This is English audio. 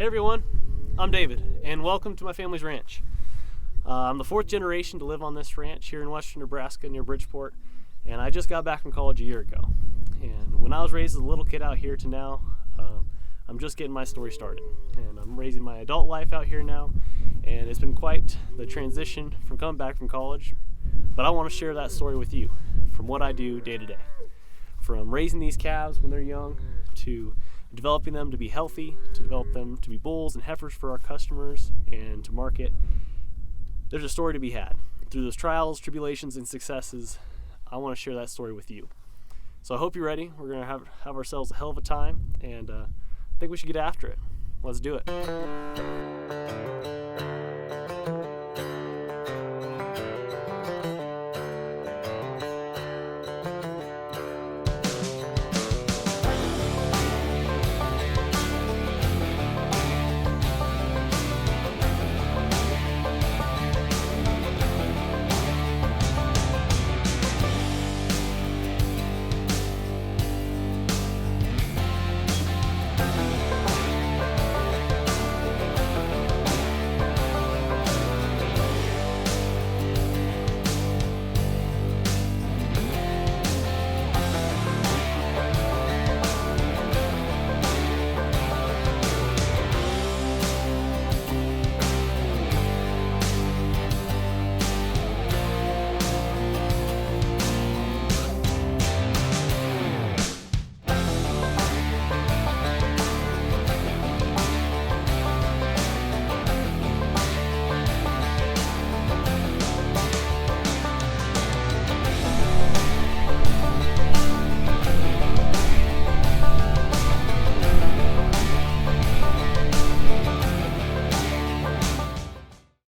Hey everyone, I'm David, and welcome to my family's ranch. I'm the fourth generation to live on this ranch here in western Nebraska near Bridgeport, and I just got back from college a year ago. And when I was raised as a little kid out here to now, I'm just getting my story started. And I'm raising my adult life out here now, and it's been quite the transition from coming back from college. But I want to share that story with you, from what I do day to day. From raising these calves when they're young, to developing them to be healthy, to develop them to be bulls and heifers for our customers and to market. There's a story to be had. Through those trials, tribulations, and successes, I want to share that story with you. So I hope you're ready. We're going to have ourselves a hell of a time, and I think we should get after it. Let's do it.